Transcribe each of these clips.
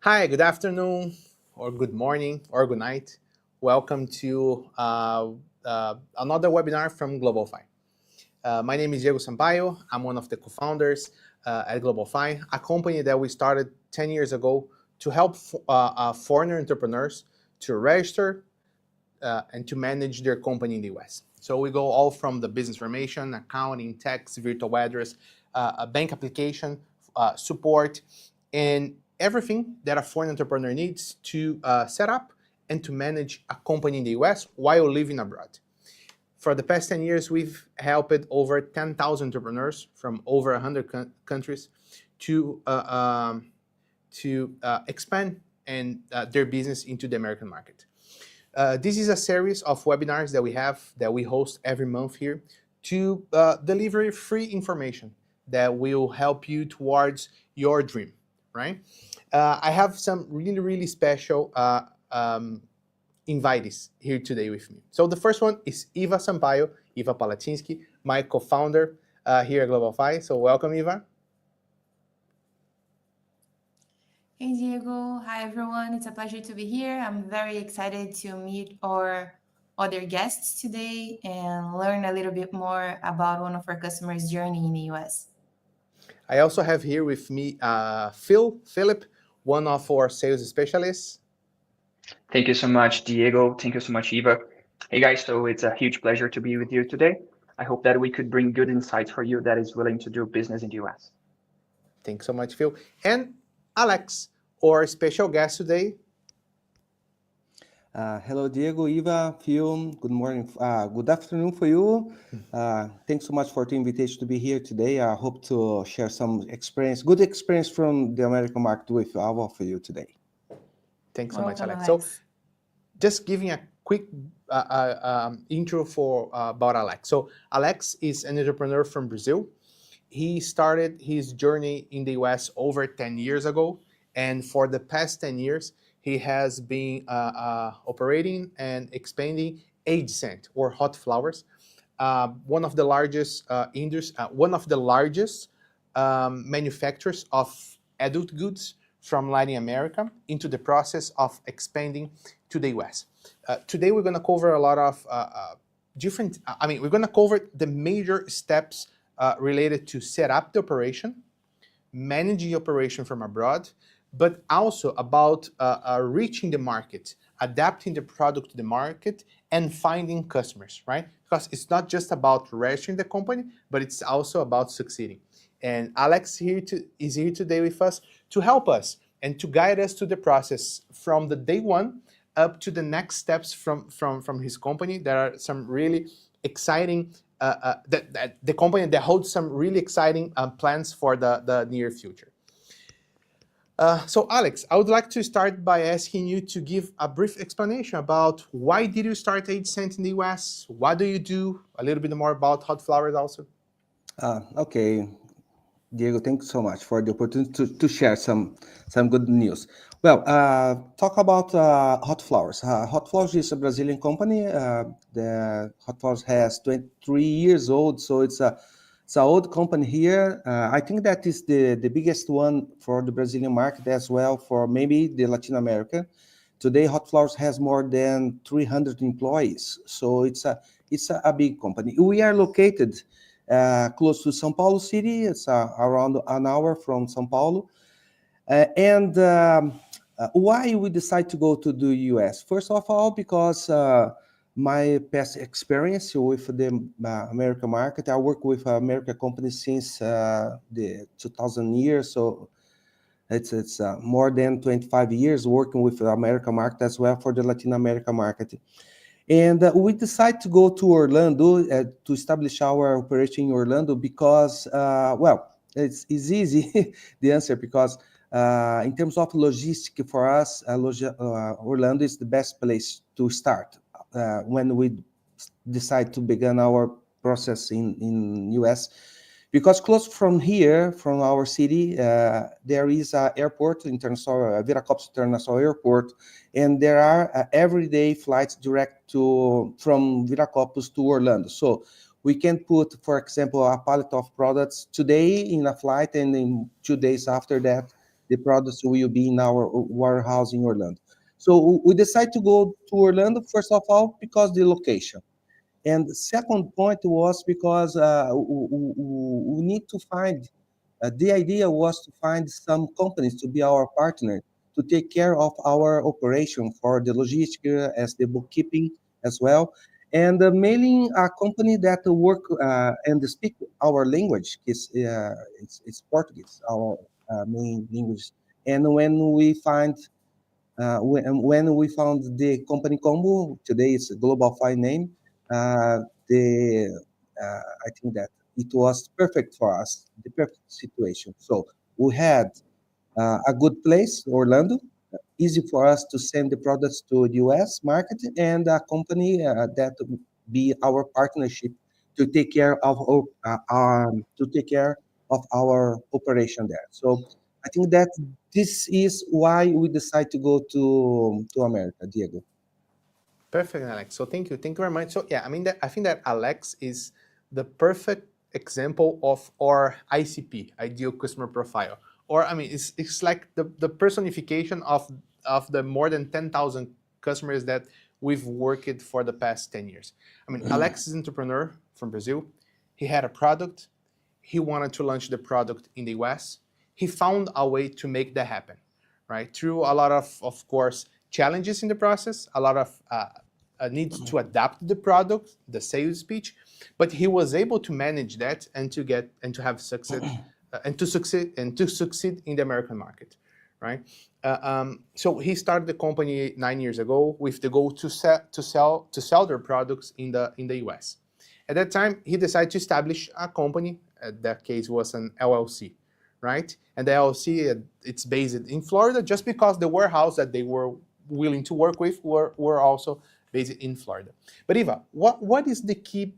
Hi, good afternoon, or good morning, or good night. Welcome to another webinar from Globalfy. My name is Diego Sampaio. I'm one of the co-founders at Globalfy, a company that we started 10 years ago to help foreign entrepreneurs to register and to manage their company in the US. So we go all from the business formation, accounting, tax, virtual address, a bank application, support, and everything that a foreign entrepreneur needs to set up and to manage a company in the US while living abroad. For the past 10 years, we've helped over 10,000 entrepreneurs from over 100 countries to expand and their business into the American market. This is a series of webinars that we host every month here to deliver free information that will help you towards your dream, right? I have some really special invitees here today with me. So the first one is Eva Sampaio, Eva Palatinsky, my co-founder here at Globalfy. So welcome, Eva. Hey, Diego. Hi, everyone. It's a pleasure to be here. I'm very excited to meet our other guests today and learn a little bit more about one of our customers' journey in the US. I also have here with me Philip, one of our sales specialists. Thank you so much, Diego. Thank you so much, Eva. Hey guys, so it's a huge pleasure to be with you today. I hope that we could bring good insights for you that is willing to do business in the US. Thanks so much, Phil. And Alex, our special guest today. Hello, Diego, Eva, Phil. Good morning. Good afternoon for you. Thanks so much for the invitation to be here today. I hope to share some good experience from the American market with all of you today. Thanks so much, Alex. So, just giving a quick intro about Alex. So, Alex is an entrepreneur from Brazil. He started his journey in the US over 10 years ago, and for the past 10 years, he has been operating and expanding AgeScent or Hot Flowers, one of the largest manufacturers of adult goods from Latin America into the process of expanding to the US. Today, we're going to cover a lot of we're going to cover the major steps related to set up the operation, manage the operation from abroad, but also about reaching the market, adapting the product to the market, and finding customers, right? Because it's not just about registering the company, but it's also about succeeding. And Alex is here today with us to help us and to guide us to the process from the day one up to the next steps from his company. There are some really exciting, the company that holds some really exciting plans for the near future. So Alex, I would like to start by asking you to give a brief explanation about why did you start AgeScent in the US? What do you do? A little bit more about Hot Flowers also. Okay, Diego, thanks so much for the opportunity to share some good news. Well, talk about Hot Flowers. Hot Flowers is a Brazilian company. The Hot Flowers has 23 years old, so it's an old company here. I think that is the biggest one for the Brazilian market as well, for maybe the Latin America. Today, Hot Flowers has more than 300 employees, so it's a big company. We are located close to São Paulo city. It's around an hour from São Paulo. And why we decide to go to the US? First of all, because my past experience with the American market, I work with American companies since the 2000 years, so it's more than 25 years working with the American market as well for the Latin American market. And we decided to go to Orlando to establish our operation in Orlando because, it's easy, the answer, because in terms of logistics for us, Orlando is the best place to start when we decide to begin our process in US. Because close from here, from our city, there is an airport, Viracopos International Airport, and there are everyday flights direct from Viracopos to Orlando. So we can put, for example, a pallet of products today in a flight, and in 2 days after that, the products will be in our warehouse in Orlando. So we decided to go to Orlando, first of all, because the location. And the second point was because we need to find, the idea was to find some companies to be our partner to take care of our operation for the logistics as the bookkeeping as well. And mailing a company that work and speak our language is it's Portuguese, our main language. And when we found the company combo, today it's Globalfy name, uh, the I think that it was perfect for us, the perfect situation. So we had a good place, Orlando, easy for us to send the products to the US market, and a company that would be our partnership to take care of our operation there. So I think that this is why we decide to go to America, Diego. Perfect, Alex. So thank you very much. So yeah, I mean, I think that Alex is the perfect example of our ICP, ideal customer profile. Or I mean, it's like the personification of the more than 10,000 customers that we've worked for the past 10 years. I mean, Alex is an entrepreneur from Brazil. He had a product. He wanted to launch the product in the US. He found a way to make that happen, right? Through a lot of course, challenges in the process, a lot of needs to adapt the product, the sales pitch, but he was able to manage that and to have success and to succeed in the American market, right? So he started the company 9 years ago with the goal to sell their products in the US. At that time, he decided to establish a company. That case was an LLC, right? And the LLC, it's based in Florida, just because the warehouse that they were willing to work with were also based in Florida. But Eva, what is the key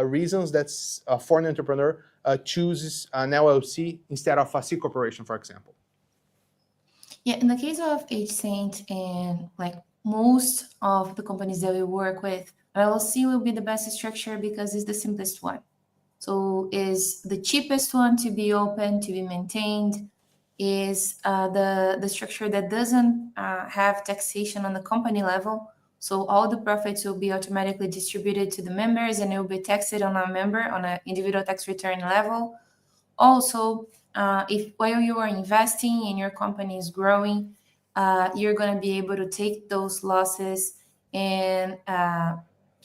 reasons that a foreign entrepreneur chooses an LLC instead of a C corporation, for example? Yeah, in the case of H Saint and like most of the companies that we work with, LLC will be the best structure because it's the simplest one. So is the cheapest one to be open, to be maintained, is the structure that doesn't have taxation on the company level. So all the profits will be automatically distributed to the members and it will be taxed on a member on an individual tax return level. Also, if while you are investing and your company is growing, you're going to be able to take those losses and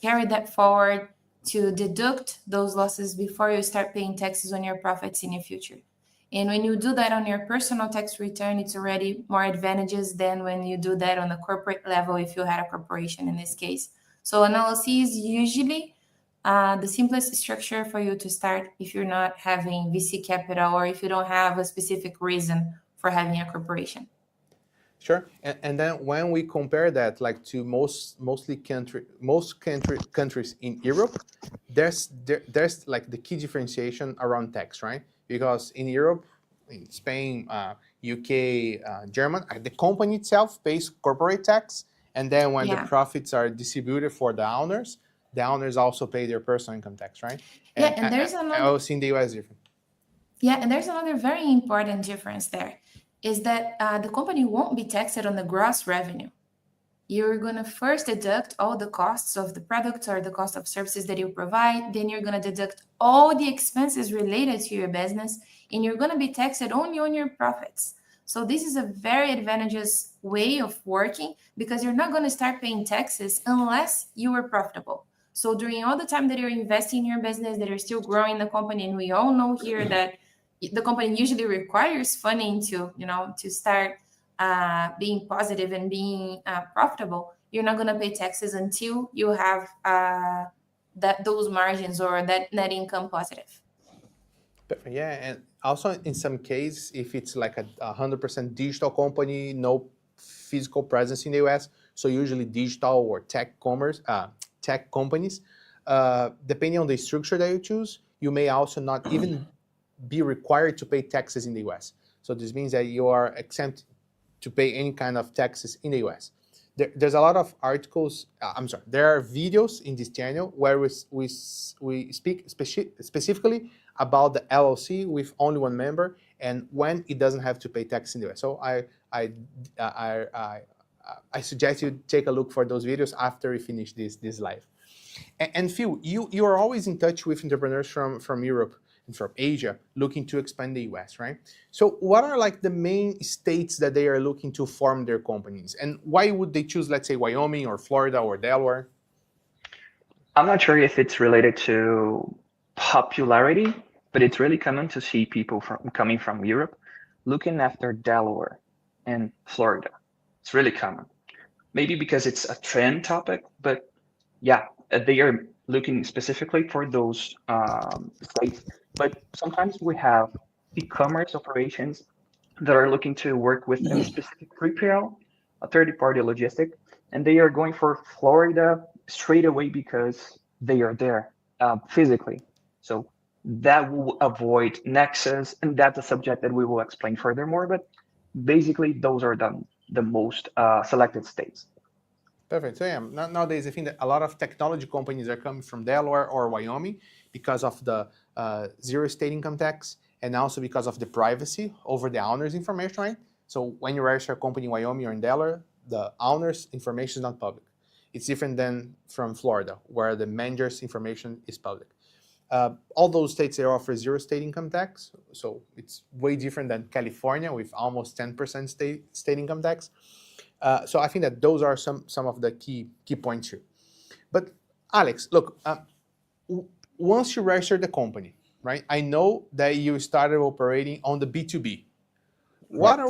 carry that forward to deduct those losses before you start paying taxes on your profits in the future. And when you do that on your personal tax return, it's already more advantageous than when you do that on the corporate level if you had a corporation in this case. So an LLC is usually the simplest structure for you to start if you're not having VC capital or if you don't have a specific reason for having a corporation. Sure. And then when we compare that like to most countries in Europe, there's like the key differentiation around tax, right? Because in Europe, in Spain, UK, German, the company itself pays corporate tax, and then when the profits are distributed for the owners also pay their personal income tax, right? Yeah, and there's I another. also in the US different. Yeah, and there's another very important difference there, is that the company won't be taxed on the gross revenue. You're going to first deduct all the costs of the products or the cost of services that you provide. Then you're going to deduct all the expenses related to your business, and you're going to be taxed only on your profits. So this is a very advantageous way of working because you're not going to start paying taxes unless you are profitable. So during all the time that you're investing in your business, that you're still growing the company, and we all know here that the company usually requires funding to start being positive and being profitable, you're not going to pay taxes until you have those margins or that net income positive. Yeah, and also in some cases, if it's like a 100% digital company, no physical presence in the US, so usually digital or tech companies, depending on the structure that you choose, you may also not even be required to pay taxes in the US. So this means that you are exempt to pay any kind of taxes in the US. There's a lot of articles, there are videos in this channel where we speak specifically about the LLC with only one member and when it doesn't have to pay tax in the US. So I suggest you take a look for those videos after we finish this live. And Phil, you are always in touch with entrepreneurs from Europe and from Asia looking to expand the US, right? So what are like the main states that they are looking to form their companies? And why would they choose, let's say, Wyoming or Florida or Delaware? I'm not sure if it's related to popularity, but it's really common to see people coming from Europe looking after Delaware and Florida. It's really common. Maybe because it's a trend topic, but yeah, they are looking specifically for those states. But sometimes we have e-commerce operations that are looking to work with a specific 3PL, a third-party logistic, and they are going for Florida straight away because they are there physically. So that will avoid nexus, and that's a subject that we will explain furthermore. But basically, those are the most selected states. Perfect. So yeah, nowadays I think that a lot of technology companies are coming from Delaware or Wyoming because of the zero state income tax, and also because of the privacy over the owner's information, right? So when you register a company in Wyoming or in Delaware, the owner's information is not public. It's different than from Florida, where the manager's information is public. All those states, they offer zero state income tax, so it's way different than California with almost 10% state income tax. So I think that those are some of the key points here. But Alex, look, once you register the company, right? I know that you started operating on the B2B. What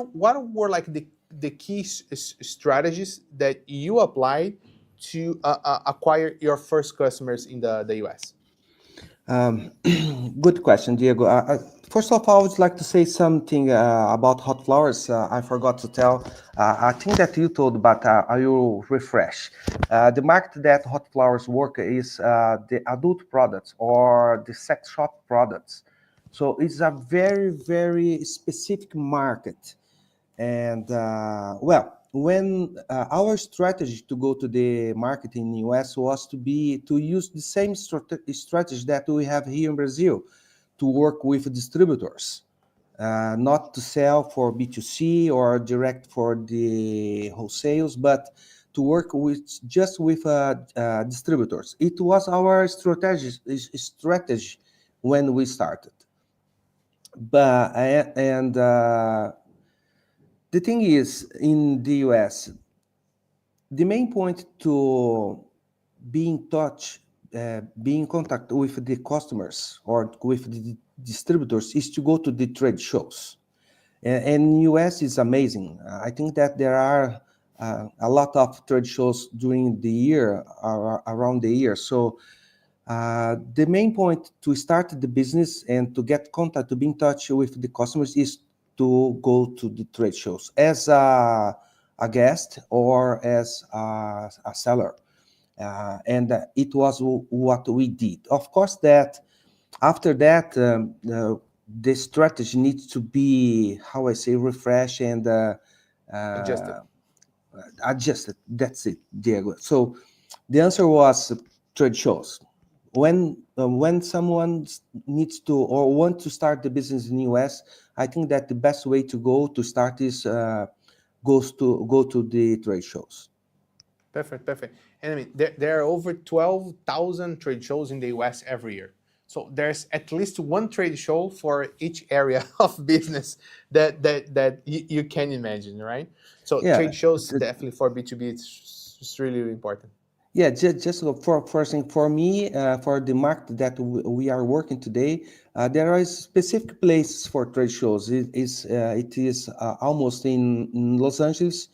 were like the key strategies that you applied to acquire your first customers in the US? Good question, Diego. First of all, I would like to say something about hot flowers. I forgot to tell. I think that you told, but I will refresh. The market that hot flowers work is the adult products or the sex shop products. So it's a very, very specific market. And when our strategy to go to the market in the US was to use the same strategy that we have here in Brazil, to work with distributors, not to sell for B2C or direct for the wholesales, but to work with distributors. It was our strategy when we started. But the thing is, in the US, the main point to be in touch, be in contact with the customers or with the distributors is to go to the trade shows. And US is amazing. I think that there are a lot of trade shows during the year, around the year. So the main point to start the business and to get contact, to be in touch with the customers is to go to the trade shows as a guest or as a seller. And it was what we did. Of course, that after that, the strategy needs to be, how I say, refreshed and adjusted. That's it, Diego. So the answer was trade shows. When someone needs to or want to start the business in the US, I think that the best way to go to start is go to the trade shows. Perfect. And I mean, there are over 12,000 trade shows in the US every year. So there's at least one trade show for each area of business that you can imagine, right? So yeah, trade shows definitely for B2B, it's really, really important. Yeah, just for me, for the market that we are working today, there are specific places for trade shows. It is almost in Los Angeles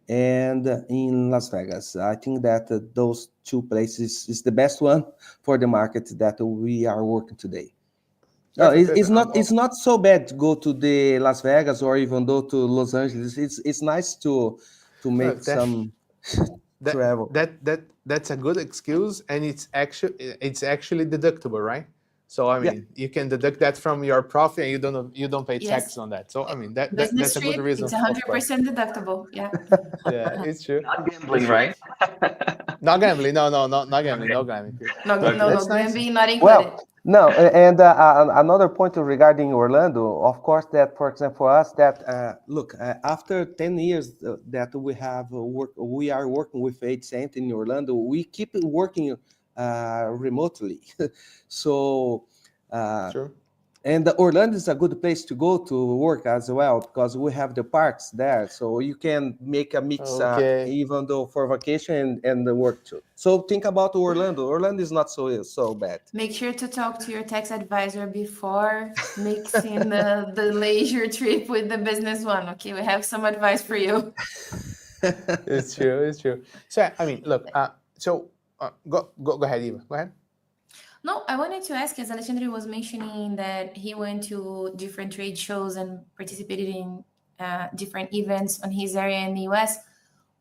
and in Las Vegas. I think that those two places is the best one for the market that we are working today. No, it's not so bad to go to the Las Vegas or even go to Los Angeles. It's nice to make some travel. That's a good excuse, and it's actually deductible, right? So I mean, you can deduct that from your profit, and you don't pay tax on that. So I mean, that's a good reason. It's 100% deductible. Yeah. Yeah, it's true. Not gambling, right? Not gambling. No, not gambling. No gambling. No, That's nice. gambling not included. No, and another point regarding Orlando, of course, that for example, for us, that look, after 10 years that we have we are working with 8cent in Orlando, we keep working remotely. So, uh, Sure. and Orlando is a good place to go to work as well because we have the parks there, so you can make a mix, Okay. even though for vacation and the work too. So think about Orlando. Orlando is not so bad. Make sure to talk to your tax advisor before mixing the leisure trip with the business one. Okay, we have some advice for you. It's true. It's true. So I mean, look. Go ahead, Eva. Go ahead. No, I wanted to ask, as Alexandre was mentioning that he went to different trade shows and participated in different events on his area in the US.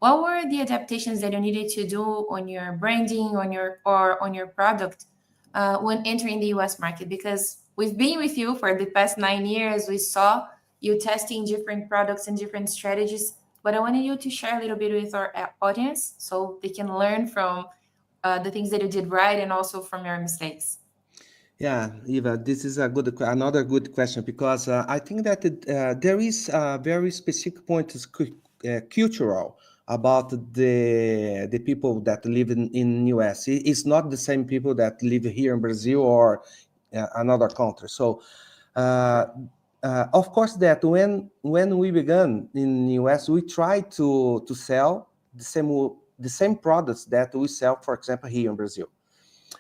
What were the adaptations that you needed to do on your branding, on your product when entering the US market? Because we've been with you for the past 9 years. We saw you testing different products and different strategies. But I wanted you to share a little bit with our audience so they can learn from the things that you did right and also from your mistakes. Yeah, Eva, this is another good question because I think that there is a very specific point is cultural about the people that live in US. It's not the same people that live here in Brazil or another country. So, uh, of course, that when we began in US, we tried to sell the same products that we sell, for example, here in Brazil.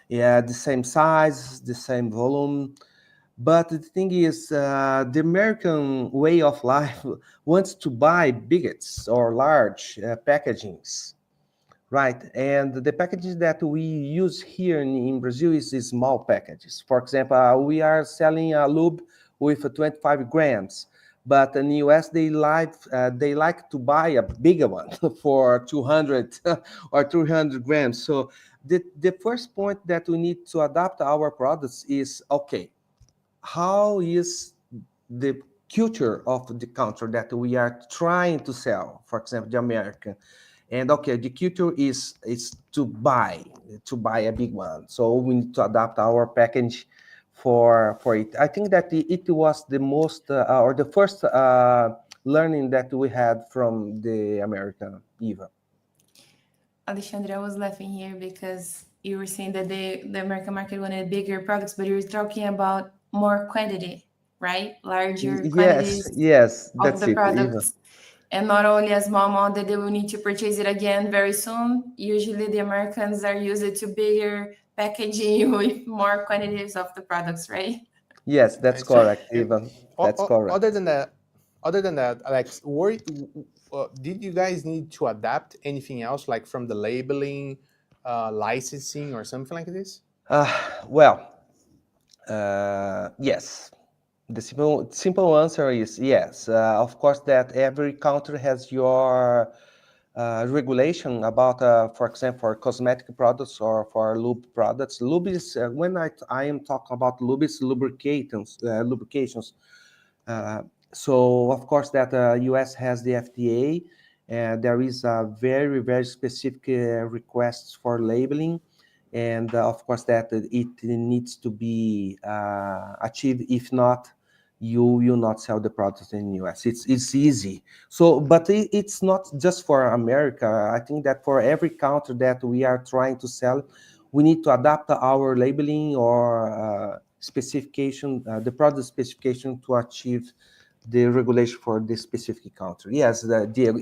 Yeah, the same size, the same volume. But the thing is, the American way of life wants to buy bigots or large packagings, right? And the packages that we use here in Brazil is small packages. For example, we are selling a lube with 25 grams, but in the US they like to buy a bigger one for 200 or 300 grams. So the first point that we need to adapt our products is okay, how is the culture of the country that we are trying to sell, for example, the American. And okay, the culture is to buy a big one. So we need to adapt our package for it. I think that it was the most or the first learning that we had from the American Eva. Alexandre, I was laughing here because you were saying that the American market wanted bigger products, but you were talking about more quantity, right? Larger Yes, quantities yes, of that's the it, Eva. products. And not only a small amount that they will need to purchase it again very soon. Usually the Americans are used to bigger packaging with more quantities of the products, right? Yes, that's It's true. correct, And Eva. That's correct. other than that, Alex, did you guys need to adapt anything else, like from the labeling, licensing, or something like this? Well, yes. The simple answer is yes. Of course, that every country has your regulation about, for example, for cosmetic products or for lube products. Lube is when I am talking about lube, is lubrications. Uh, so of course that US has the FDA, and there is a very specific requests for labeling, and of course that it needs to be achieved. If not, you will not sell the product in US. It's easy. So, but it's not just for America. I think that for every country that we are trying to sell, we need to adapt our labeling or specification, the product specification to achieve the regulation for this specific country. Yes, Diego,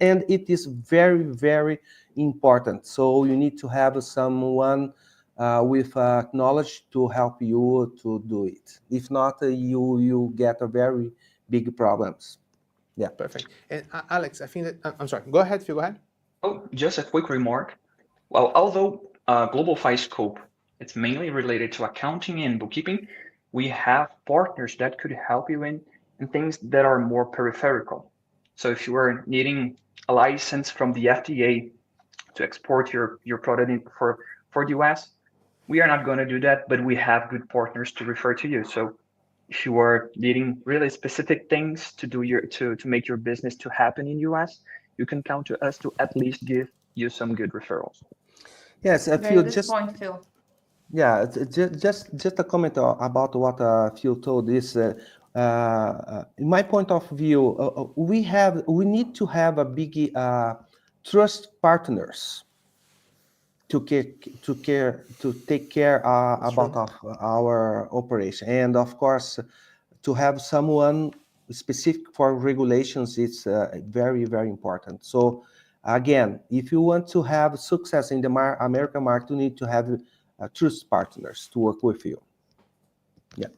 and it is very important. So you need to have someone with knowledge to help you to do it. If not, you get a very big problems. Yeah. Perfect. And Alex, I think that I'm sorry. Go ahead, Phil. Go ahead. Oh, just a quick remark. Well, although Globalfy scope it's mainly related to accounting and bookkeeping, we have partners that could help you in things that are more peripheral. So if you are needing a license from the FDA to export your product for the US, we are not going to do that, but we have good partners to refer to you. So if you are needing really specific things to do to make your business to happen in US, you can count to us to at least give you some good referrals. Yes, a Very few good just point, Phil. Yeah, just a comment about what Phil told is, in my point of view, we need to have a big trust partners to care to take care That's about true. of our operation, and of course to have someone specific for regulations. It's very important. So again, if you want to have success in the American market, you need to have trust partners to work with you. Yeah.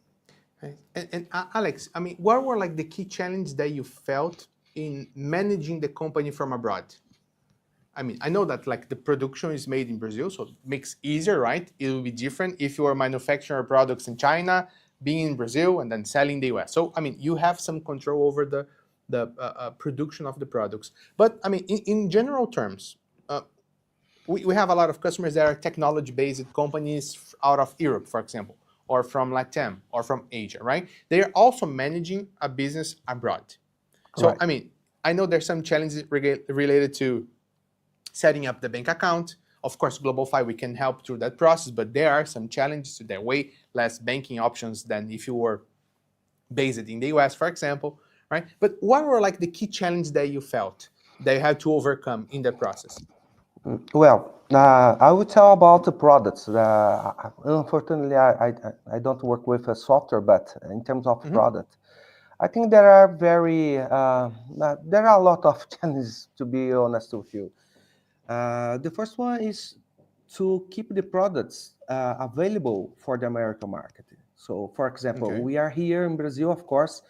Right. And Alex, I mean, what were like the key challenges that you felt in managing the company from abroad? I mean, I know that like the production is made in Brazil, so it makes easier, right? It will be different if you are manufacturing products in China, being in Brazil, and then selling the US. So I mean, you have some control over the production of the products. But I mean, in general terms, we have a lot of customers that are technology-based companies out of Europe, for example, or from Latam, or from Asia, right? They are also managing a business abroad. So Right. I mean, I know there's some challenges related to setting up the bank account. Of course, Globalfy, we can help through that process, but there are some challenges. There are way less banking options than if you were based in the US, for example, right? But what were like the key challenges that you felt that you had to overcome in that process? Well, I will tell about the products. Unfortunately, I don't work with a software, but in terms of Mm-hmm. product, I think there are there are a lot of challenges, to be honest with you. The first one is to keep the products available for the American market. So, for example, Okay. we are here in Brazil, of course.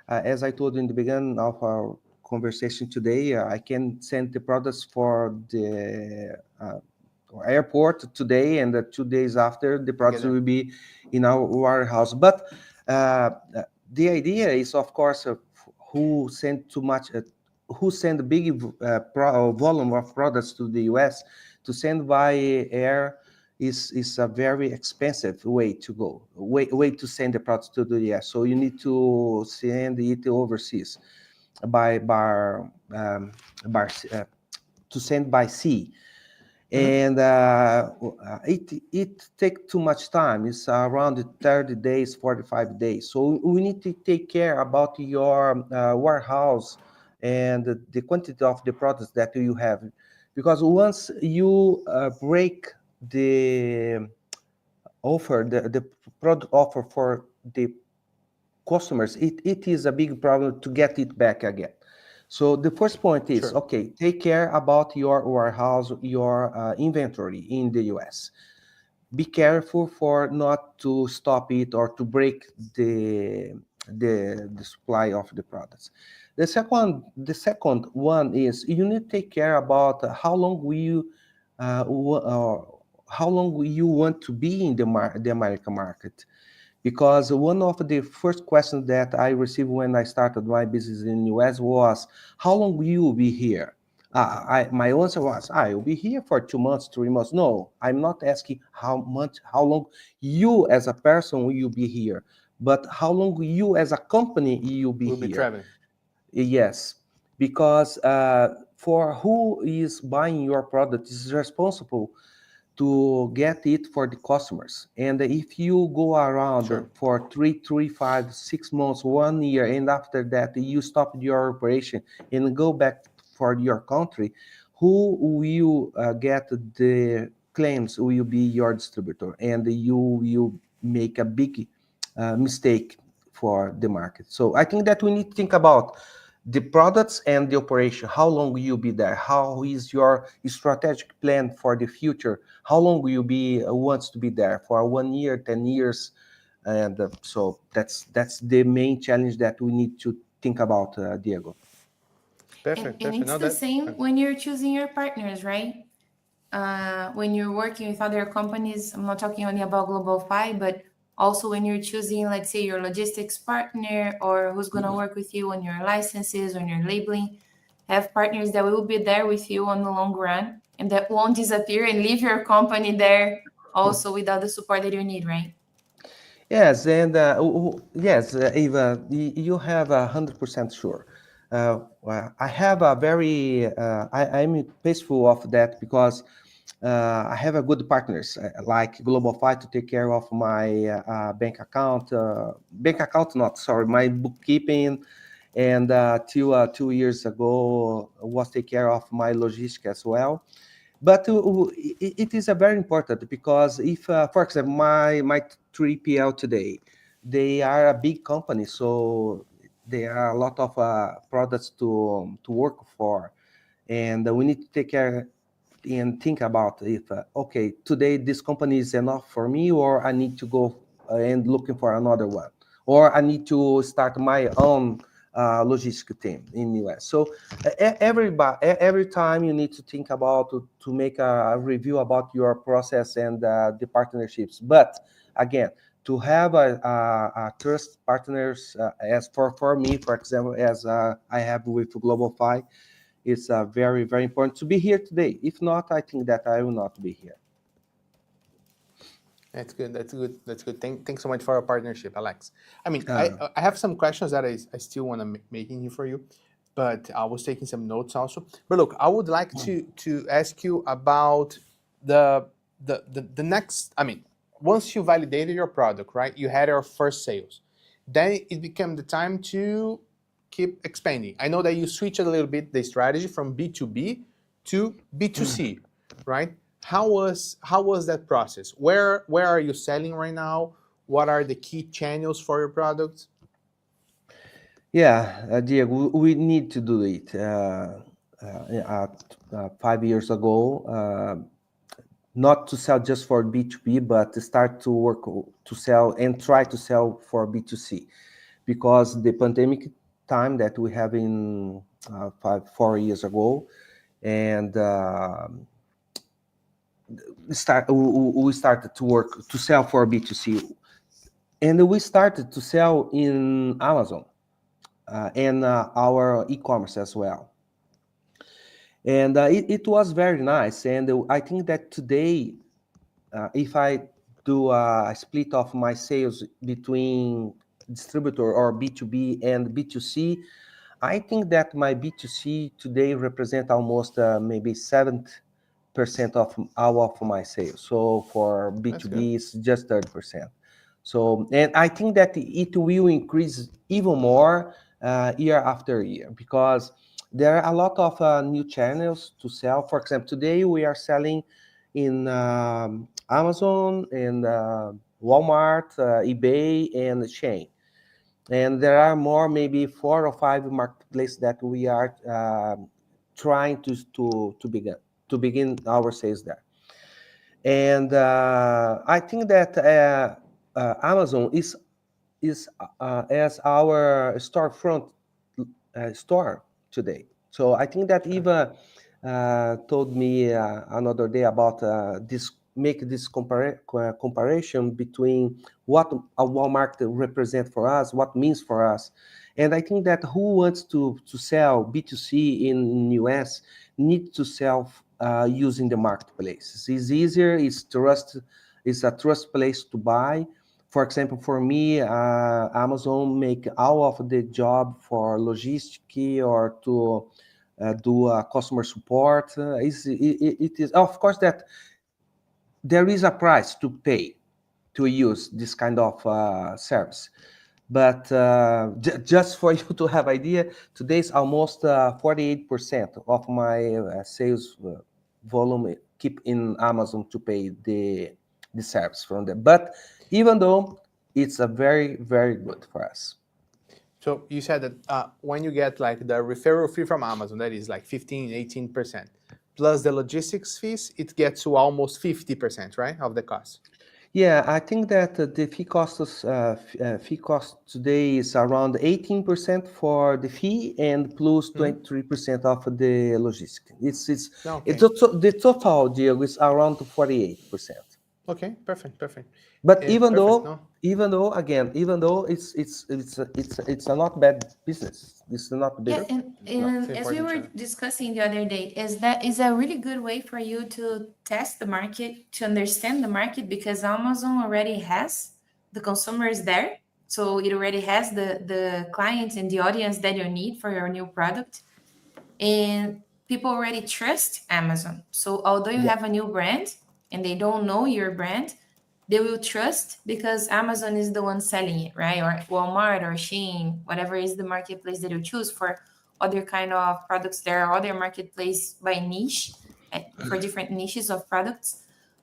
As I told you in the beginning of our conversation today, I can send the products for the airport today, and 2 days after, the Get products there. will be in our warehouse. But uh, the idea is, of course, who send too much, who send a big volume of products to the US, to send by air is a very expensive way to go, way to send the products to the US. So you need to send it overseas by bar to send by sea, Mm-hmm. and it take too much time. It's around 30 days, 45 days. So we need to take care about your warehouse and the quantity of the products that you have, because once you break the the product offer for the customers, it is a big problem to get it back again. So the first point is, Sure. okay, take care about your warehouse, your inventory in the US. Be careful for not to stop it or to break the supply of the products. The second one is, you need to take care about how long will you how long will you want to be in the American market, because one of the first questions that I received when I started my business in the US was, "How long will you be here?" My answer was, "I will be here for 2 months, 3 months." No, I'm not asking how long you as a person will you be here, but how long you as a company you be We'll be here. traveling. Yes, because for who is buying your product is responsible to get it for the customers. And if you go around Sure. for 3, 5, 6 months, 1 year, and after that you stop your operation and go back for your country, who will get the claims will be your distributor, and you will make a big mistake for the market. So I think that we need to think about the products and the operation. How long will you be there? How is your strategic plan for the future? How long will you be wants to be there for 1 year, 10 years? And so that's the main challenge that we need to think about, Diego. Perfect. And Perfect. it's Now the that. same when you're choosing your partners, right? When you're working with other companies, I'm not talking only about Globalfy, but also when you're choosing, let's say, your logistics partner or who's going to work with you on your licenses, on your labeling, have partners that will be there with you on the long run and that won't disappear and leave your company there also without the support that you need, right? Yes, and yes, Eva, you have 100% sure. Well, I have a very, I'm peaceful of that, because I have a good partners like Globalfy to take care of my bank account, not sorry, my bookkeeping, and till 2 years ago was take care of my logistics as well. But it is a very important because if, for example, my 3PL today, they are a big company, so there are a lot of products to work for, and we need to take care and think about if okay, today this company is enough for me, or I need to go and looking for another one, or I need to start my own logistic team in US. So every time you need to think about to make a review about your process and the partnerships. But again, to have a trust partners as for me, for example, as I have with Globalfy, it's very, very important to be here today. If not, I think that I will not be here. That's good. That's good. That's good. Thanks so much for our partnership, Alex. I mean, I have some questions that I still want to make in here for you, but I was taking some notes also. But look, I would like to ask you about the next. I mean, once you validated your product, right? You had your first sales, then it became the time to keep expanding. I know that you switched a little bit the strategy from B2B to B2C, right? How was that process? Where are you selling right now? What are the key channels for your products? Yeah, Diego, we need to do it. 5 years ago, not to sell just for B2B, but to start to work to sell and try to sell for B2C, because the pandemic time that we have in 4 years ago, and we started to work to sell for B2C, and we started to sell in Amazon and our e-commerce as well. And it was very nice. And I think that today, if I do a split of my sales between distributor or B2B and B2C, I think that my B2C today represent almost maybe 7% of all of my sales. So for B2B, it's just 30%. So, and I think that it will increase even more year after year, because there are a lot of new channels to sell. For example, today we are selling in Amazon and Walmart, eBay, and Chain. And there are more, maybe 4 or 5 marketplaces that we are trying to begin our sales there. And I think that Amazon is as our storefront store today. So I think that Eva told me another day about this, make this comparison between what a Walmart represent for us, what means for us. And I think that who wants to sell B2C in US need to sell using the marketplace. It's easier, it's a trust place to buy. For example, for me, Amazon make all of the job for logistics or to do customer support. It is, of course, that there is a price to pay to use this kind of service. But just for you to have idea, today is almost 48% of my sales volume keep in Amazon to pay the service from them. But even though it's a very, very good for us. So you said that when you get like the referral fee from Amazon, that is like 15, 18%, plus the logistics fees, it gets to almost 50%, right, of the cost. Yeah, I think that the fee cost today is around 18% for the fee and plus 23% of the logistics. The total deal is around 48%. Okay, perfect. But even though it's a not bad business. It's not bad. Yeah, and as we were discussing the other day, that is a really good way for you to test the market, to understand the market, because Amazon already has the consumers there. So it already has the clients and the audience that you need for your new product. And people already trust Amazon. So although you Yeah. have a new brand and they don't know your brand, they will trust because Amazon is the one selling it, right? Or Walmart or Shein, whatever is the marketplace that you choose for other kind of products. There are other marketplace by niche for different niches of products.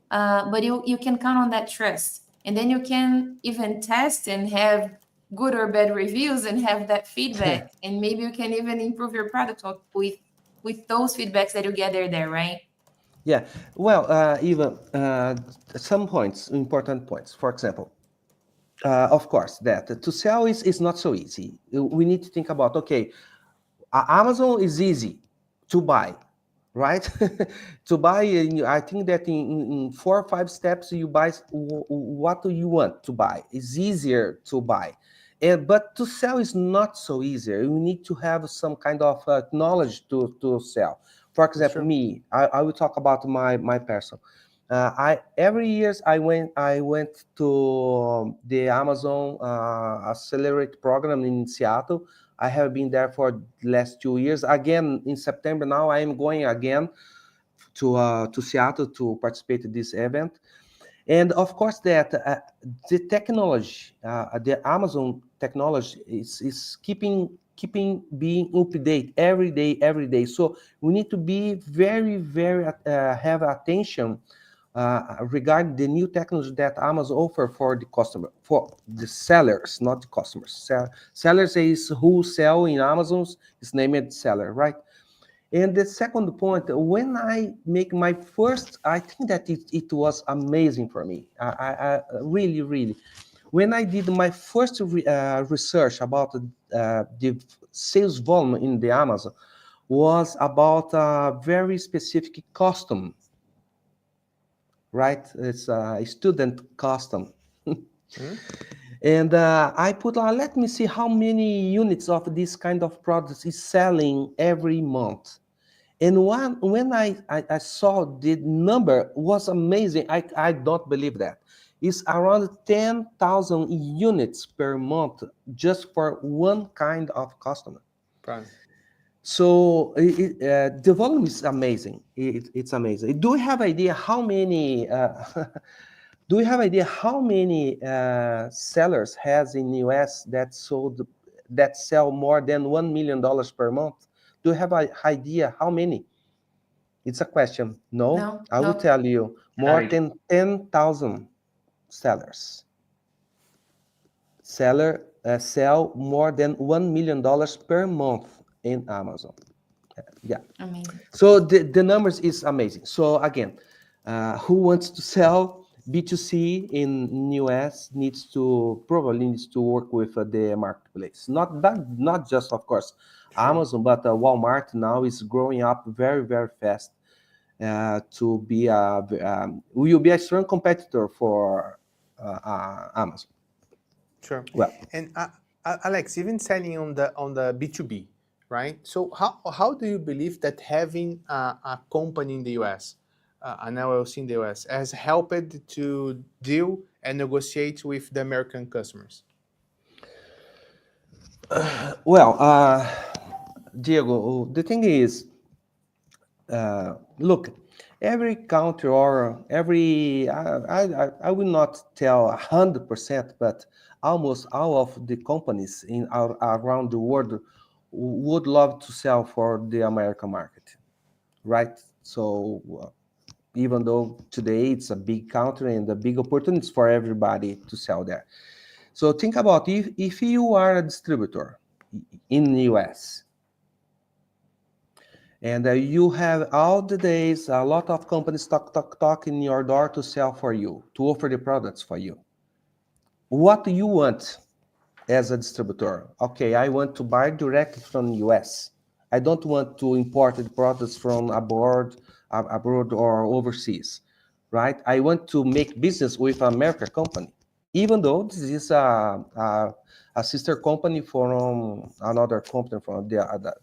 But you can count on that trust. And then you can even test and have good or bad reviews and have that feedback. And maybe you can even improve your product with those feedbacks that you gather there, right? Yeah. Well, even some points, important points. For example, of course, that to sell is not so easy. We need to think about, okay, Amazon is easy to buy, right? To buy, I think that in 4 or 5 steps, you buy what do you want to buy. It's easier to buy. But to sell is not so easy. You need to have some kind of knowledge to sell. For example, Sure. me, I will talk about my person. I every years I went to the Amazon Accelerate program in Seattle. I have been there for the last 2 years. Again, in September now, I am going again to Seattle to participate in this event. And of course, that the technology, the Amazon technology, is keeping being updated every day. So we need to be very have attention regarding the new technology that Amazon offer for the customer, for the sellers, not the customers. Sellers is who sell in Amazon's is named seller, right? And the second point, when I make my first, I think that it was amazing for me. I really, when I did my first research about the sales volume in the Amazon, was about a very specific custom, right? It's a student custom. Hmm? And I put, let me see how many units of this kind of products is selling every month. And when I saw the number was amazing. I don't believe that. It's around 10,000 units per month just for one kind of customer. Fine. So the volume is amazing. It's amazing. Do you have idea how many? Do you have idea how many sellers has in US that sell more than $1 million per month? Do you have an idea how many? It's a question. No, No, I will no. tell you Not more easy. than 10,000 sellers. Sell more than $1 million per month in Amazon. Yeah. Amazing. So the numbers is amazing. So again, who wants to sell B2C in US probably needs to work with the marketplace. Not just of course Sure. Amazon, but Walmart now is growing up very fast to be will be a strong competitor for Amazon. Sure. Well, And Alex, even selling on the B2B, right? So how do you believe that having a company in the US, an LLC in the US, has helped to deal and negotiate with the American customers? well, Diego, the thing is, look, every country or every I will not tell 100%, but almost all of the companies around the world would love to sell for the American market, right? So even though today it's a big country and a big opportunities for everybody to sell there. So think about if you are a distributor in the US and you have all the days a lot of companies talk in your door to sell for you, to offer the products for you. What do you want as a distributor? Okay, I want to buy directly from the US. I don't want to import the products from abroad or overseas, right? I want to make business with an American company, even though this is a sister company from another company from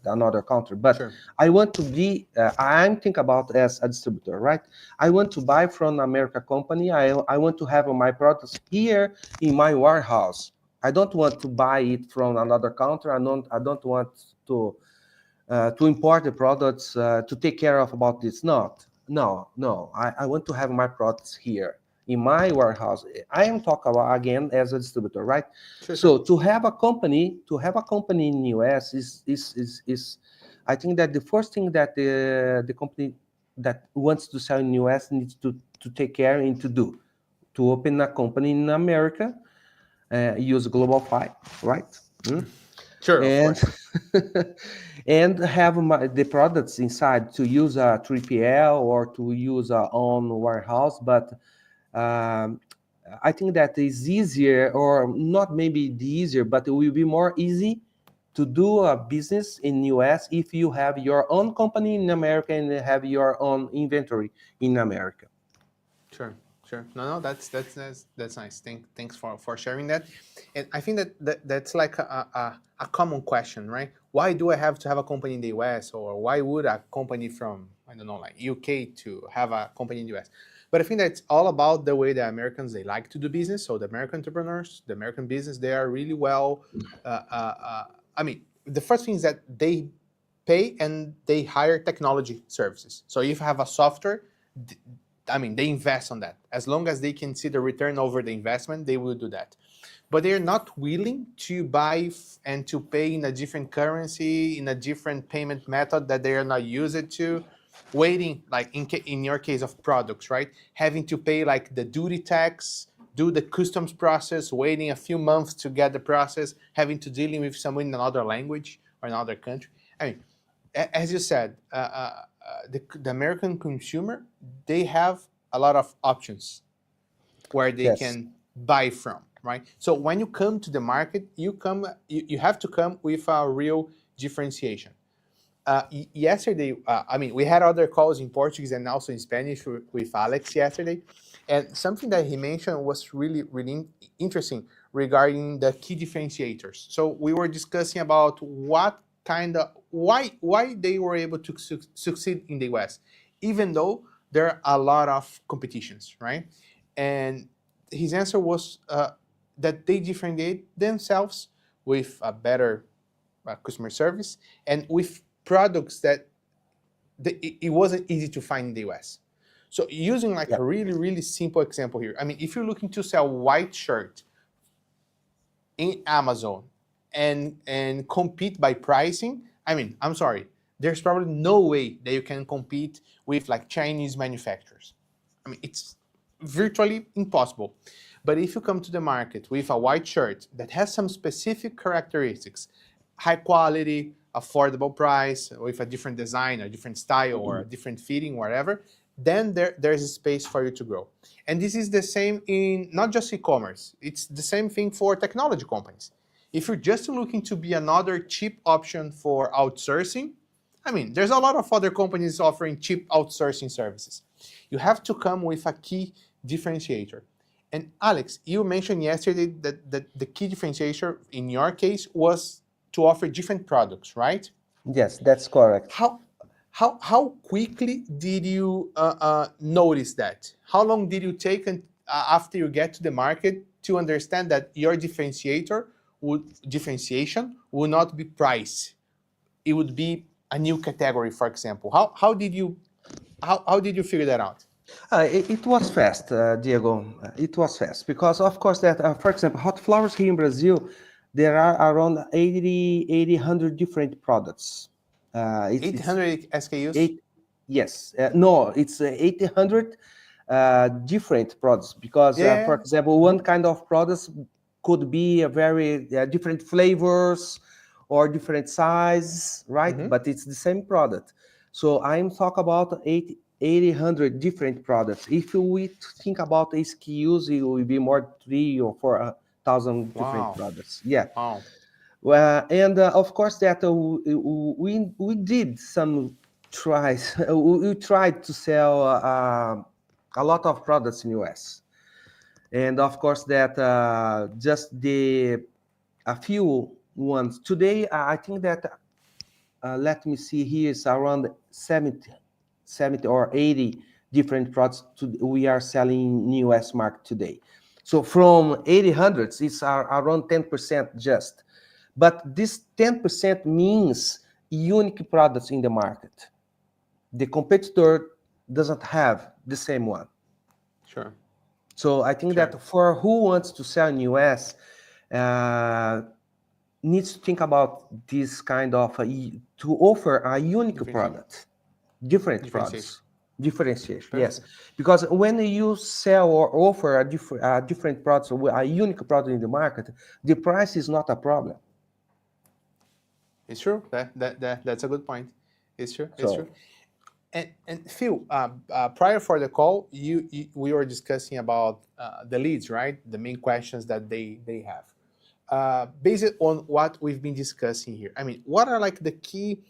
another country. But Sure. I want to be, I'm thinking about as a distributor, right? I want to buy from American company. I want to have my products here in my warehouse. I don't want to buy it from another country. I don't want to to import the products, to take care of about this. Not, no. I want to have my products here in my warehouse. I am talking about again as a distributor, right? Sure, So sure. to have a company in US is I think that the first thing that the company that wants to sell in US needs to take care and to open a company in America, use Globalfy, right? Sure, of And course. and have the products inside to use a 3PL or to use our own warehouse. But um, I think that is easier, or not maybe the easier, but it will be more easy to do a business in US if you have your own company in America and have your own inventory in America. Sure, sure. No, that's nice. Thanks for sharing that. And I think that's like a common question, right? Why do I have to have a company in the US, or why would a company from, I don't know, like UK to have a company in the US? But I think that it's all about the way the Americans, they like to do business. So the American entrepreneurs, the American business, they are really well. I mean, the first thing is that they pay and they hire technology services. So if you have a software, I mean, they invest on that. As long as they can see the return over the investment, they will do that. But they're not willing to buy and to pay in a different currency, in a different payment method that they are not used to. Waiting, like in your case of products, right? Having to pay like the duty tax, do the customs process, waiting a few months to get the process, having to dealing with someone in another language or another country. I mean, as you said, the American consumer, they have a lot of options where they Yes. can buy from, right? So when you come to the market, you have to come with a real differentiation. Yesterday, I mean, we had other calls in Portuguese and also in Spanish with Alex yesterday, and something that he mentioned was really interesting regarding the key differentiators. So we were discussing about what kind of why they were able to succeed in the US, even though there are a lot of competitions, right? And his answer was that they differentiate themselves with a better customer service and with products that it wasn't easy to find in the US. So using like Yeah. a really simple example here. I mean, if you're looking to sell white shirt in Amazon and compete by pricing, I mean, I'm sorry, there's probably no way that you can compete with like Chinese manufacturers. I mean, it's virtually impossible. But if you come to the market with a white shirt that has some specific characteristics, high quality, affordable price, with a different design, a different style, or a different fitting, whatever, then there's a space for you to grow. And this is the same in not just e-commerce, it's the same thing for technology companies. If you're just looking to be another cheap option for outsourcing, I mean, there's a lot of other companies offering cheap outsourcing services. You have to come with a key differentiator. And Alex, you mentioned yesterday that the key differentiator in your case was to offer different products, right? Yes, that's correct. How quickly did you notice that? How long did you take after you get to the market to understand that your differentiation would not be price? It would be a new category, for example. How did you figure that out? It was fast, Diego. It was fast because, of course, that for example, hot flowers here in Brazil, there are around 100 different products. It's 800 SKUs? eight. Yes, no, it's 800 different products because, for Yeah. example, one kind of products could be a very different flavors or different size, right? Mm-hmm. But it's the same product. So I'm talking about 800 different products. If we think about SKUs, it will be more 3 or 4 thousand different Wow. products. Yeah. Wow. Well, and of course that we did some tries. We tried to sell a lot of products in US, and of course that just a few ones. Today, I think that let me see here is around 70 or 80 different products we are selling in US market today. So from 800s, it's around 10% just. But this 10% means unique products in the market. The competitor doesn't have the same one. Sure. So I think Sure. that for who wants to sell in US, needs to think about this kind of to offer a unique product, different products, differentiation. Yes, because when you sell or offer a different product, or a unique product in the market, the price is not a problem. It's true. That's a good point. It's true. It's true. And Phil, prior for the call, we were discussing about the leads, right? The main questions that they have. Based on what we've been discussing here, I mean, what are like the key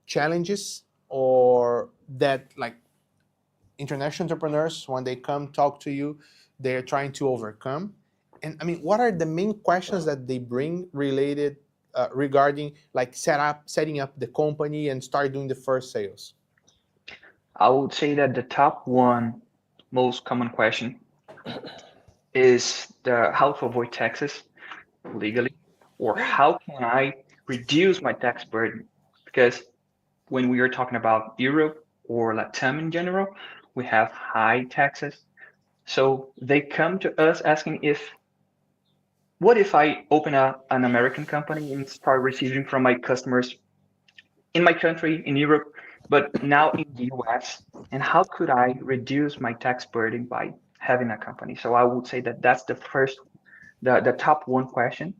challenges or that like international entrepreneurs, when they come talk to you, they're trying to overcome? And I mean, what are the main questions that they bring related regarding like setting up the company and start doing the first sales? I would say that the top one most common question is the how to avoid taxes legally, or how can I reduce my tax burden? Because when we are talking about Europe or Latam in general, we have high taxes. So they come to us asking what if I open an American company and start receiving from my customers in my country, in Europe, but now in the US? And how could I reduce my tax burden by having a company? So I would say that that's the top one question.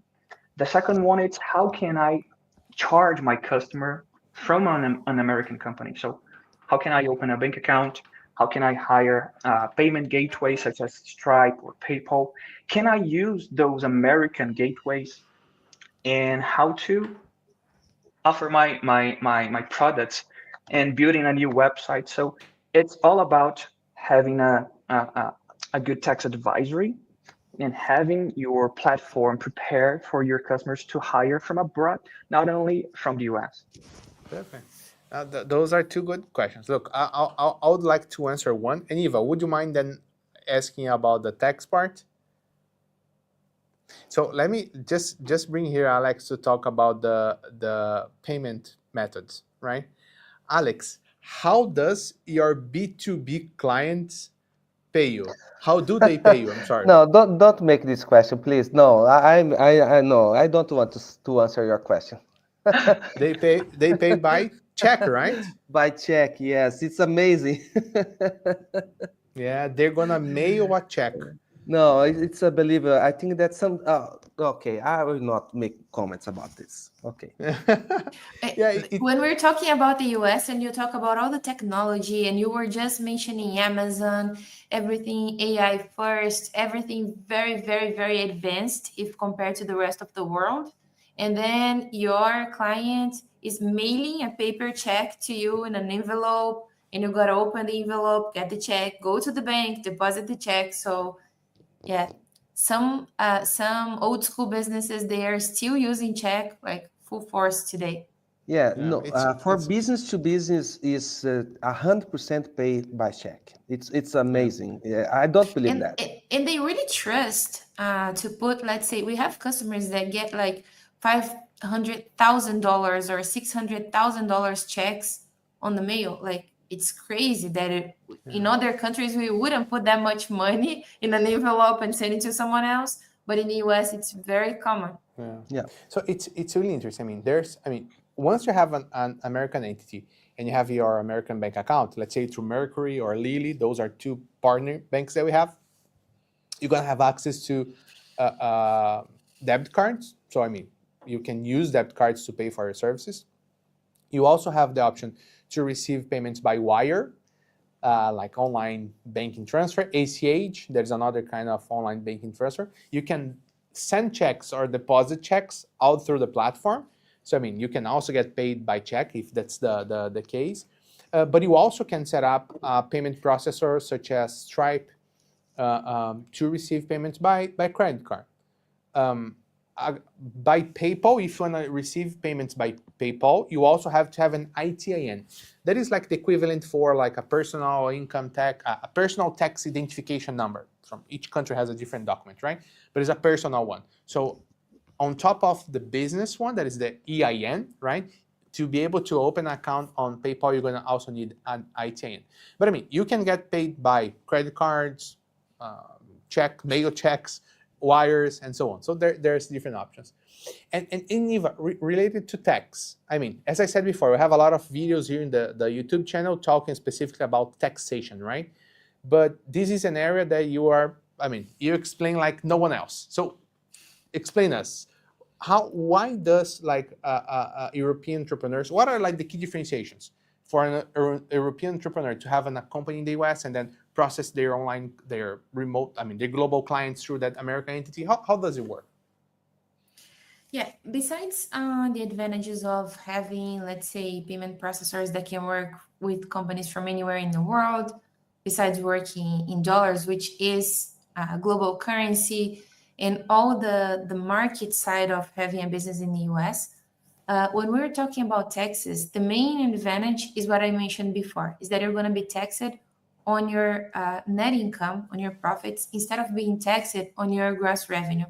The second one is how can I charge my customer from an American company? So how can I open a bank account? How can I hire a payment gateway such as Stripe or PayPal? Can I use those American gateways? And how to offer my products and building a new website? So it's all about having a good tax advisory and having your platform prepared for your customers to hire from abroad, not only from the US. Perfect. Those are two good questions. Look, I would like to answer one. And Eva, would you mind then asking about the tax part? So let me just bring here Alex to talk about the payment methods, right? Alex, how does your B2B clients pay you? How do they pay you? I'm sorry. No, don't make this question, please. No, I no, I don't want to answer your question. They pay by check, right? By check, yes, it's amazing. Yeah, they're gonna mail a check. No, it's a believer. I think that some. Okay, I will not make comments about this. Okay. Yeah, When we're talking about the US and you talk about all the technology and you were just mentioning Amazon, everything AI first, everything very, very, very advanced if compared to the rest of the world. And then your client is mailing a paper check to you in an envelope, and you gotta open the envelope, get the check, go to the bank, deposit the check. So yeah, some old school businesses, they are still using check like full force today. Yeah, yeah, no. For business to business is 100% paid by check. It's amazing. Yeah, I don't believe that. And they really trust to put, let's say we have customers that get like $500,000 or $600,000 checks on the mail. Like it's crazy that in other countries we wouldn't put that much money in an envelope and send it to someone else, but in the US it's very common. Yeah. So it's really interesting. I mean, once you have an American entity and you have your American bank account, let's say through Mercury or Lily, those are two partner banks that we have, you're gonna have access to debit cards. So I mean, you can use debit cards to pay for your services. You also have the option to receive payments by wire, like online banking transfer, ACH. There's another kind of online banking transfer. You can send checks or deposit checks out through the platform. So I mean, you can also get paid by check if that's the case. But you also can set up a payment processor such as Stripe to receive payments by credit card. By PayPal, if you want to receive payments by PayPal, you also have to have an ITIN. That is like the equivalent for like a personal income tax, a personal tax identification number. From each country has a different document, right? But it's a personal one. So on top of the business one, that is the EIN, right? To be able to open an account on PayPal, you're going to also need an ITIN. But I mean, you can get paid by credit cards, mail checks, wires, and so on. So there's different options. And in Niva, related to tax, I mean, as I said before, we have a lot of videos here in the YouTube channel talking specifically about taxation, right? But this is an area that you explain like no one else. So explain us, why does like European entrepreneurs, what are like the key differentiations for an European entrepreneur to have a company in the US and then process their global clients through that American entity? How does it work? Yeah, besides the advantages of having, let's say, payment processors that can work with companies from anywhere in the world, besides working in dollars, which is a global currency, and all the market side of having a business in the US, when we're talking about taxes, the main advantage is what I mentioned before, is that you're going to be taxed on your net income, on your profits, instead of being taxed on your gross revenue.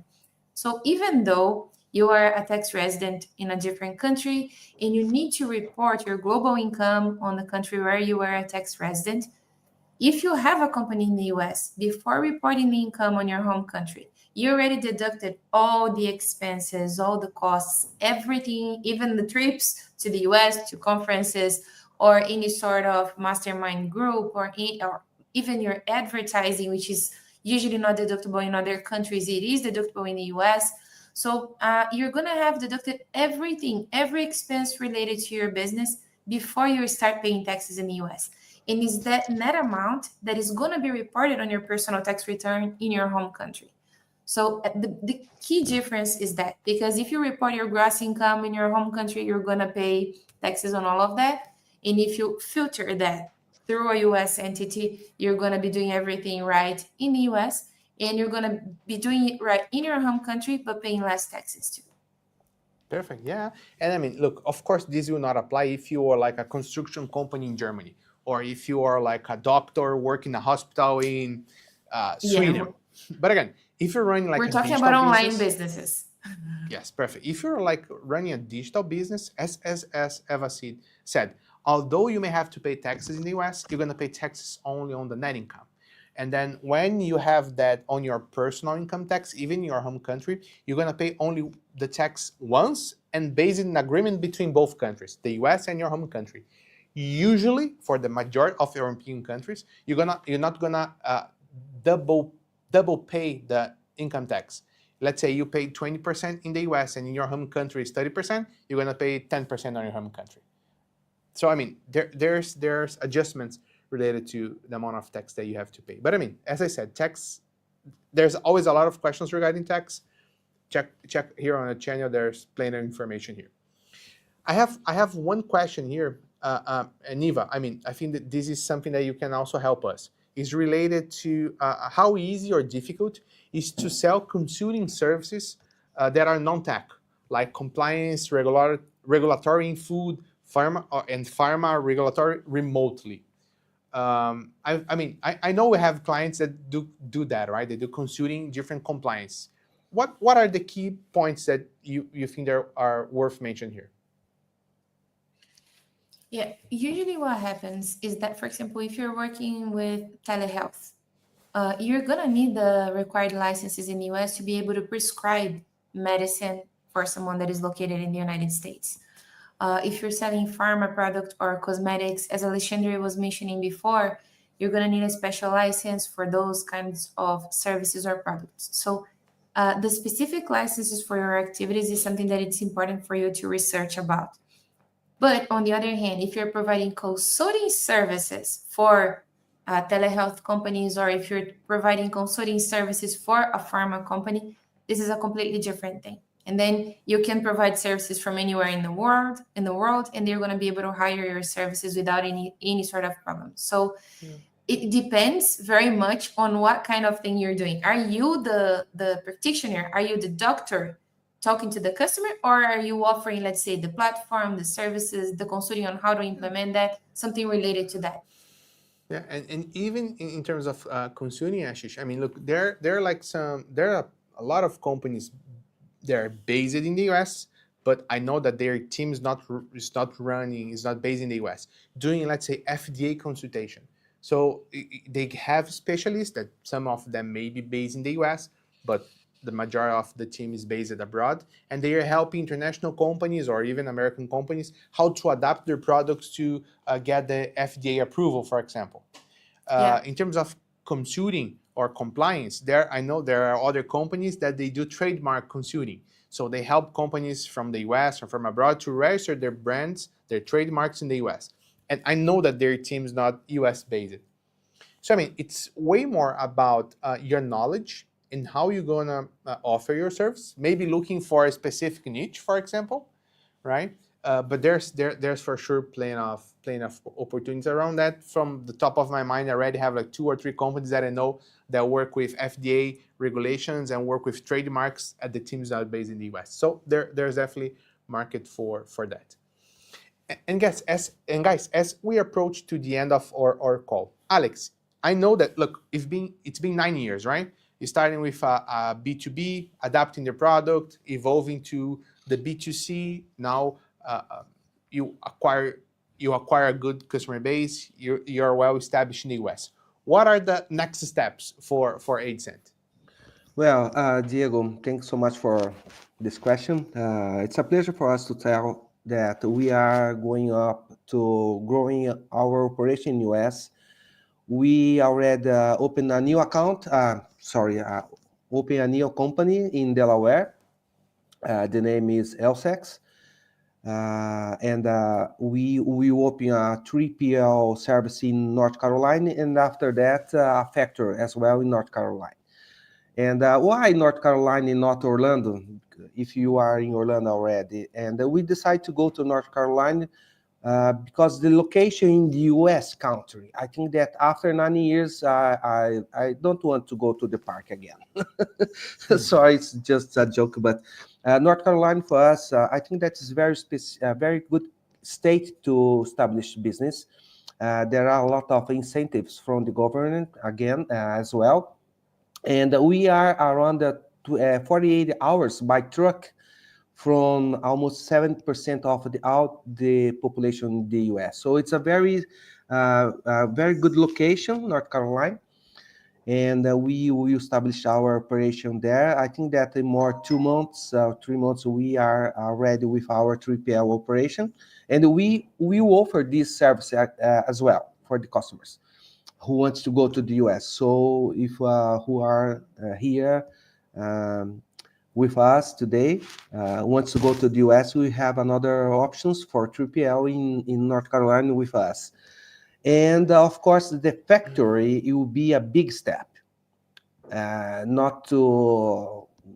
So even though you are a tax resident in a different country and you need to report your global income on the country where you are a tax resident, if you have a company in the US, before reporting the income on your home country, you already deducted all the expenses, all the costs, everything, even the trips to the US, to conferences, or any sort of mastermind group, or even your advertising, which is usually not deductible in other countries. It is deductible in the US. So you're going to have deducted everything, every expense related to your business before you start paying taxes in the US. And is that net amount that is going to be reported on your personal tax return in your home country. So the key difference is that, because if you report your gross income in your home country, you're going to pay taxes on all of that. And if you filter that through a US entity, you're going to be doing everything right in the US, and you're going to be doing it right in your home country, but paying less taxes too. Perfect, yeah. And I mean, look, of course, this will not apply if you are like a construction company in Germany, or if you are like a doctor working in a hospital in Sweden. Yeah. But again, if you're running like we're talking about online businesses. Yes, perfect. If you're like running a digital business, as Eva said, although you may have to pay taxes in the US, you're going to pay taxes only on the net income. And then when you have that on your personal income tax, even in your home country, you're going to pay only the tax once, and based on an agreement between both countries, the US and your home country. Usually, for the majority of European countries, you're not gonna double pay the income tax. Let's say you pay 20% in the US and in your home country is 30%, you're gonna pay 10% on your home country. So I mean, there's adjustments related to the amount of tax that you have to pay. But I mean, as I said, tax, there's always a lot of questions regarding tax. Check here on the channel, there's plenty of information here. I have one question here, Niva. I mean, I think that this is something that you can also help us. Is related to how easy or difficult is to sell consulting services that are non-tech, like compliance, regulatory in food, pharma regulatory remotely. I know we have clients that do that, right? They do consulting, different compliance. What are the key points that you think are worth mentioning here? Yeah, usually what happens is that, for example, if you're working with telehealth, you're going to need the required licenses in the US to be able to prescribe medicine for someone that is located in the United States. If you're selling pharma product or cosmetics, as Alexandre was mentioning before, you're going to need a special license for those kinds of services or products. So the specific licenses for your activities is something that it's important for you to research about. But on the other hand, if you're providing consulting services for telehealth companies, or if you're providing consulting services for a pharma company, this is a completely different thing. And then you can provide services from anywhere in the world, and they're going to be able to hire your services without any sort of problem. So it depends very much on what kind of thing you're doing. Are you the practitioner? Are you the doctor talking to the customer, or are you offering, let's say, the platform, the services, the consulting on how to implement that, something related to that? Yeah, and even in terms of consulting, Ashish, I mean, look, there are a lot of companies they're based in the US, but I know that their team is not based in the US, doing, let's say, FDA consultation. So they have specialists that some of them may be based in the US, but the majority of the team is based abroad, and they are helping international companies or even American companies how to adapt their products to get the FDA approval, for example. Yeah. In terms of consulting or compliance, I know there are other companies that they do trademark consulting. So they help companies from the US or from abroad to register their brands, their trademarks in the US. And I know that their team is not US based. So, I mean, it's way more about your knowledge and how you're going to offer your service. Maybe looking for a specific niche, for example, right? But there's for sure plenty of opportunities around that. From the top of my mind, I already have like 2 or 3 companies that I know that work with FDA regulations and work with trademarks at the teams that are based in the US. So there's definitely market for that. And guys, as we approach to the end of our call, Alex, I know that, look, it's been 9 years, right? You're starting with a B2B, adapting the product, evolving to the B2C. Now you acquire a good customer base. You're well established in the US. What are the next steps for AidCent? Well, Diego, thanks so much for this question. It's a pleasure for us to tell that we are going up to growing our operation in US. We already opened a new account, open a new company in Delaware. The name is LSEX. And we will open a 3PL service in North Carolina, and after that, a factory as well in North Carolina. And why North Carolina and not Orlando? If you are in Orlando already, and we decided to go to North Carolina because the location in the U.S. country. I think that after 9 years, I don't want to go to the park again. Sorry, it's just a joke, but North Carolina for us, I think that is very good state to establish business. There are a lot of incentives from the government again as well. And we are around 48 hours by truck from almost 70% of the population in the US. So it's a very good location, North Carolina. And we established our operation there. I think that in more 2 months, 3 months, we are ready with our 3PL operation. And we offer this service as well for the customers who wants to go to the US. So if who are here with us today wants to go to the US, we have another options for 3PL in North Carolina with us. And of course, the factory, it will be a big step.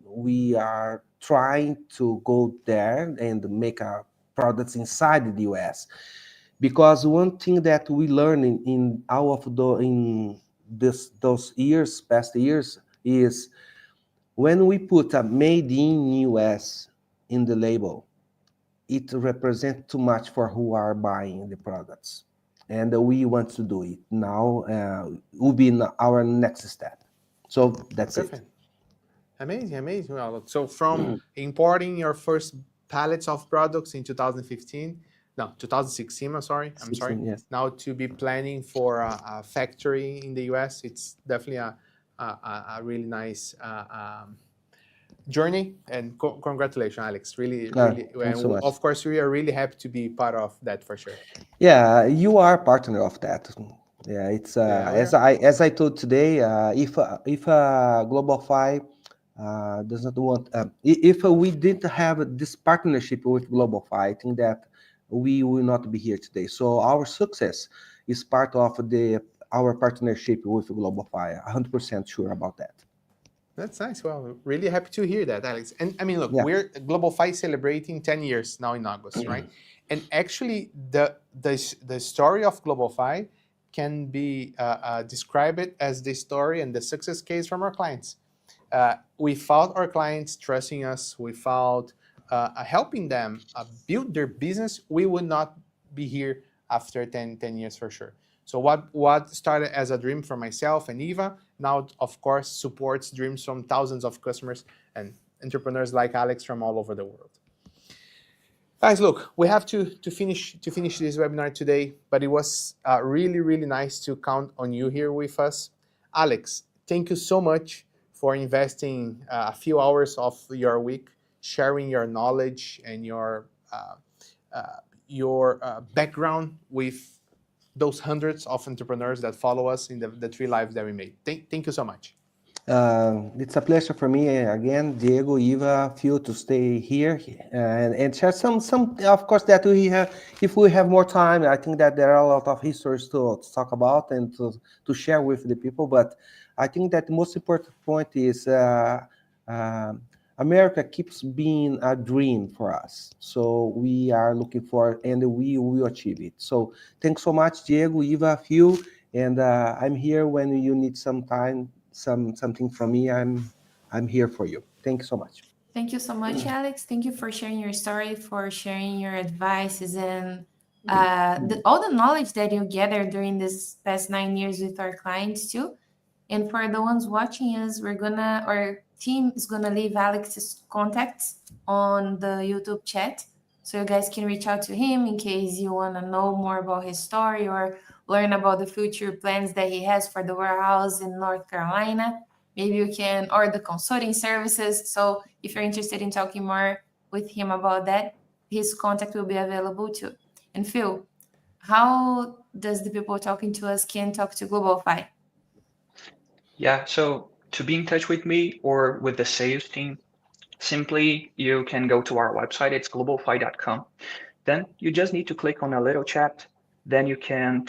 We are trying to go there and make our products inside the US. Because one thing that we learned in those past years, is when we put a made in US in the label, it represents too much for who are buying the products. And we want to do it now. Will be our next step. So that's Perfect. it. Amazing. Well, so from importing your first pallets of products in 2016, I'm sorry. 16, yes. Now to be planning for a factory in the US, it's definitely a really nice journey. And congratulations, Alex. Really. Thanks so much. Of course, we are really happy to be part of that for sure. Yeah, you are a partner of that. Yeah, it's as I told today. If Globalfy does not want, if we didn't have this partnership with Globalfy, I think that we will not be here today. So our success is part of our partnership with Globalfy. 100% sure about that. That's nice. Well, really happy to hear that, Alex. And I mean, look, Yeah. we're Globalfy celebrating 10 years now in August, right? And actually, the story of Globalfy can be described as the story and the success case from our clients. Without our clients trusting us, without helping them build their business, we would not be here after 10 years for sure. So what started as a dream for myself and Eva now, of course, supports dreams from thousands of customers. And entrepreneurs like Alex from all over the world. Guys, look, we have to finish this webinar today, but it was really nice to count on you here with us. Alex, thank you so much for investing a few hours of your week, sharing your knowledge and your background with those hundreds of entrepreneurs that follow us in the 3 lives that we made. Thank you so much. It's a pleasure for me again, Diego, Eva, Phil, to stay here and share some. Of course, that we have, if we have more time, I think that there are a lot of histories to talk about and to share with the people. But I think that the most important point is America keeps being a dream for us. So we are looking for, and we will achieve it. So thanks so much, Diego, Eva, Phil, and I'm here when you need some time. Something from me, I'm here for you. Thank you so much. Thank you so much, Alex. Thank you for sharing your story, for sharing your advices, and all the knowledge that you gathered during this past 9 years with our clients too. And for the ones watching us, our team is gonna leave Alex's contacts on the YouTube chat, so you guys can reach out to him in case you wanna know more about his story or learn about the future plans that he has for the warehouse in North Carolina. Maybe you can, or the consulting services. So if you're interested in talking more with him about that, his contact will be available too. And Phil, how does the people talking to us can talk to Globalfy? Yeah, so to be in touch with me or with the sales team, simply you can go to our website. It's globalfy.com. Then you just need to click on a little chat. Then you can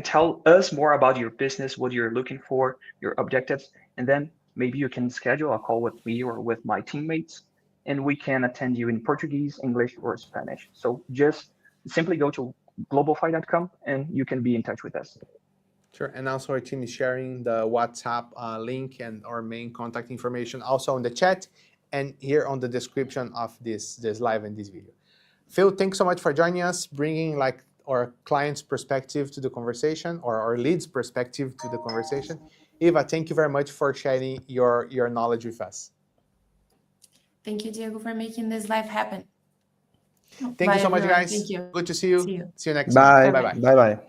tell us more about your business, what you're looking for, your objectives, and then maybe you can schedule a call with me or with my teammates, and we can attend you in Portuguese, English, or Spanish. So just simply go to globalfy.com and you can be in touch with us. Sure, and also our team is sharing the WhatsApp link and our main contact information also in the chat and here on the description of this live and this video. Phil, thanks so much for joining us, bringing like our client's perspective to the conversation or our lead's perspective to the conversation. Eva, thank you very much for sharing your knowledge with us. Thank you, Diego, for making this live happen. Thank you so much, everyone. guys. Thank you. Good to see you. See you. See you next Bye. time. Bye-bye. Bye-bye.